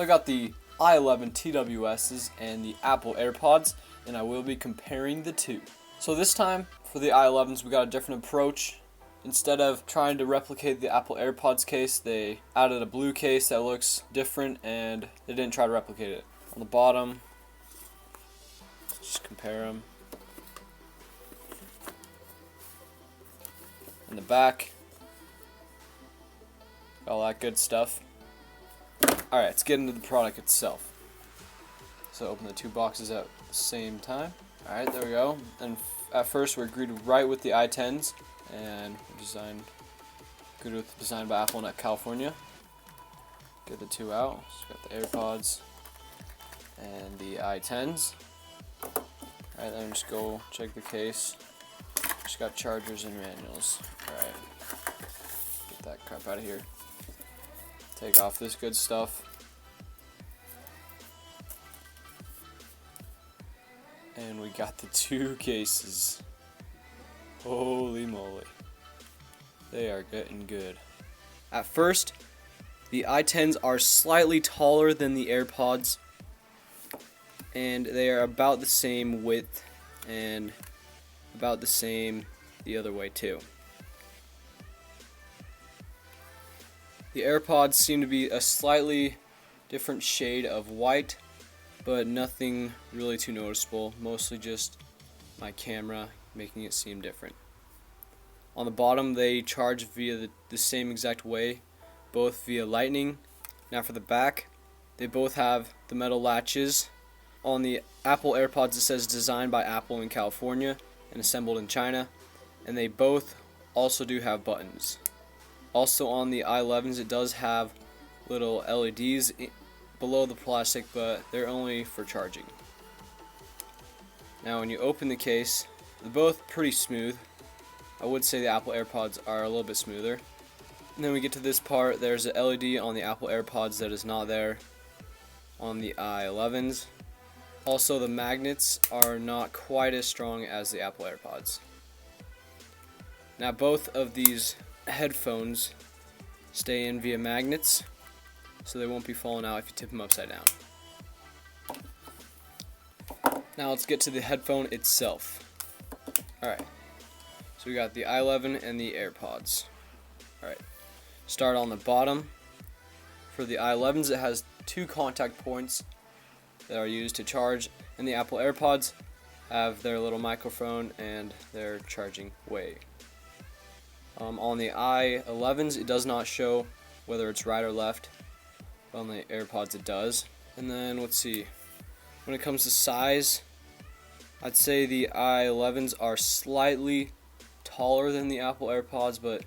So I got the i11 TWS's and the Apple AirPods, and I will be comparing the two. So this time for the i11s we got a different approach. Instead of trying to replicate the Apple AirPods case, they added a blue case that looks different and they didn't try to replicate it. On the bottom, just compare them. In the back, all that good stuff. Alright, let's get into the product itself. So open the two boxes at the same time. Alright, there we go. And at first we're greeted right with the i10s, and designed by Apple in California. Get the two out. So got the AirPods and the i10s. Alright, then just go check the case. Just got chargers and manuals. Alright, get that crap out of here. Take off this good stuff. And we got the two cases. Holy moly. They are getting good. At first, the i10s are slightly taller than the AirPods, and they are about the same width and about the same the other way too. The AirPods seem to be a slightly different shade of white, but nothing really too noticeable, mostly just my camera making it seem different. On the bottom they charge via the same exact way, both via Lightning. Now for the back, they both have the metal latches. On the Apple AirPods it says designed by Apple in California and assembled in China, and they both also do have buttons. Also on the i11s it does have little LEDs below the plastic, but they're only for charging. Now when you open the case, they're both pretty smooth. I would say the Apple AirPods are a little bit smoother. And then we get to this part, there's an LED on the Apple AirPods that is not there on the i11s. Also the magnets are not quite as strong as the Apple AirPods. Now both of these headphones stay in via magnets, so they won't be falling out if you tip them upside down. Now let's get to the headphone itself. Alright, so we got the i11 and the AirPods. Alright, start on the bottom. For the i11s it has two contact points that are used to charge, and the Apple AirPods have their little microphone and their charging way. On the i11s it does not show whether it's right or left, but on the AirPods it does. And then let's see, when it comes to size, I'd say the i11s are slightly taller than the Apple AirPods, but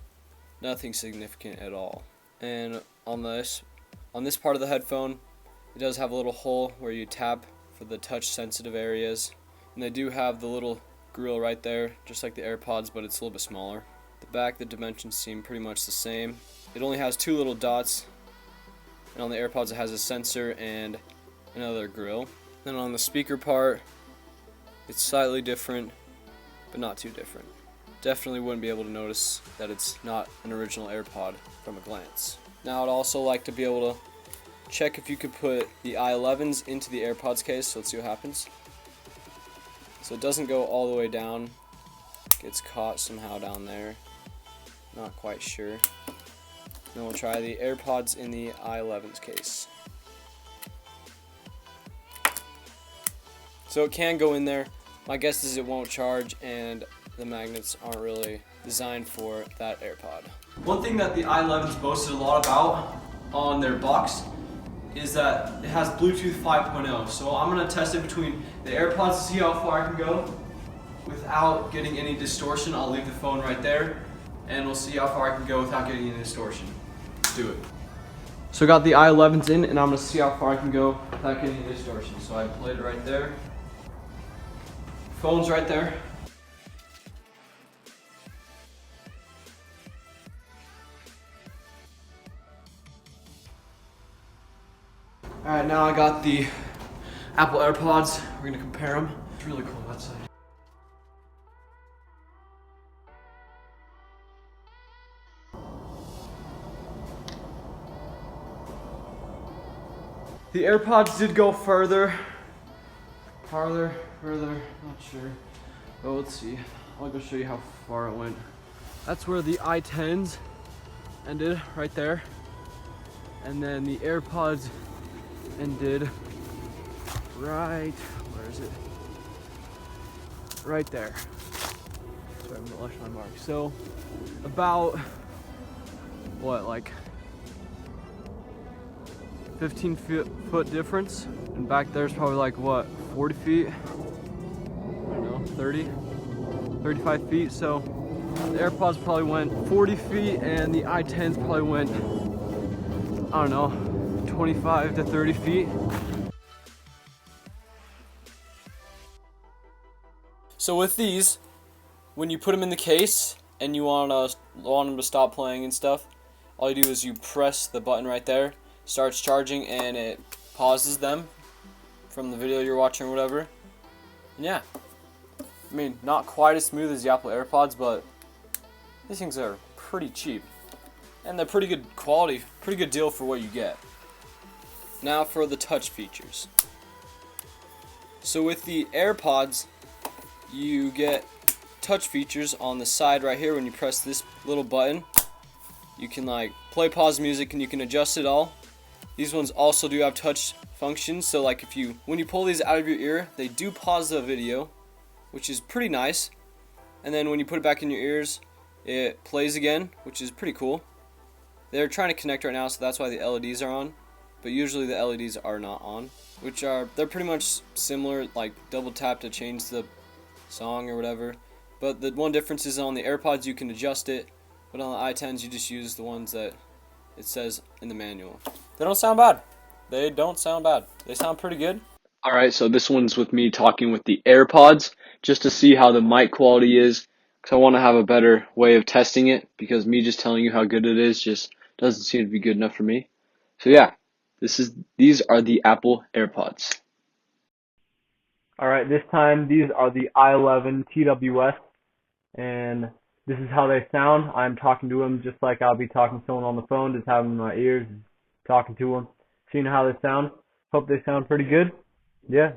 nothing significant at all. And on this part of the headphone, it does have a little hole where you tap for the touch sensitive areas, and they do have the little grill right there, just like the AirPods, but it's a little bit smaller. The back, the dimensions seem pretty much the same. It only has two little dots, and on the AirPods it has a sensor and another grill. Then on the speaker part, it's slightly different, but not too different. Definitely wouldn't be able to notice that it's not an original AirPod from a glance. Now I'd also like to be able to check if you could put the i11s into the AirPods case, so let's see what happens. So it doesn't go all the way down, gets caught somehow down there. Not quite sure. Then we'll try the AirPods in the i11's case. So it can go in there. My guess is it won't charge, and the magnets aren't really designed for that AirPod. One thing that the i11's boasted a lot about on their box is that it has Bluetooth 5.0. So I'm going to test it between the AirPods to see how far I can go without getting any distortion. I'll leave the phone right there, and we'll see how far I can go without getting any distortion. Let's do it. So I got the i11s in, and I'm going to see how far I can go without getting any distortion. So I played it right there. Phone's right there. Alright, now I got the Apple AirPods. We're going to compare them. It's really cool outside. The AirPods did go further, not sure. But let's see. I'll go show you how far it went. That's where the i10s ended, right there. And then the AirPods ended right, where is it? Right there. Sorry, I'm gonna left my mark. So about, what, like 15-foot difference. And back there's probably like, what, 40 feet? I don't know, 30, 35 feet. So the AirPods probably went 40 feet and the i10s probably went, I don't know, 25 to 30 feet. So with these, when you put them in the case and you want them to stop playing and stuff, all you do is you press the button right there, starts charging, and it pauses them from the video you're watching or whatever. And yeah, I mean, not quite as smooth as the Apple AirPods, but these things are pretty cheap. And they're pretty good quality, pretty good deal for what you get. Now for the touch features. So with the AirPods, you get touch features on the side right here. When you press this little button, you can like play, pause music, and you can adjust it all. These ones also do have touch functions, so like when you pull these out of your ear, they do pause the video, which is pretty nice. And then when you put it back in your ears, it plays again, which is pretty cool. They're trying to connect right now, so that's why the LEDs are on, but usually the LEDs are not on, they're pretty much similar, like double tap to change the song or whatever. But the one difference is on the AirPods you can adjust it, but on the i10s you just use the ones that it says in the manual. They don't sound bad. They don't sound bad. They sound pretty good. Alright, so this one's with me talking with the AirPods just to see how the mic quality is, because I want to have a better way of testing it, because me just telling you how good it is just doesn't seem to be good enough for me. So yeah, these are the Apple AirPods. Alright, this time these are the i11 TWS, and this is how they sound. I'm talking to them just like I'll be talking to someone on the phone, just having them in my ears, talking to them, seeing how they sound. Hope they sound pretty good. Yeah.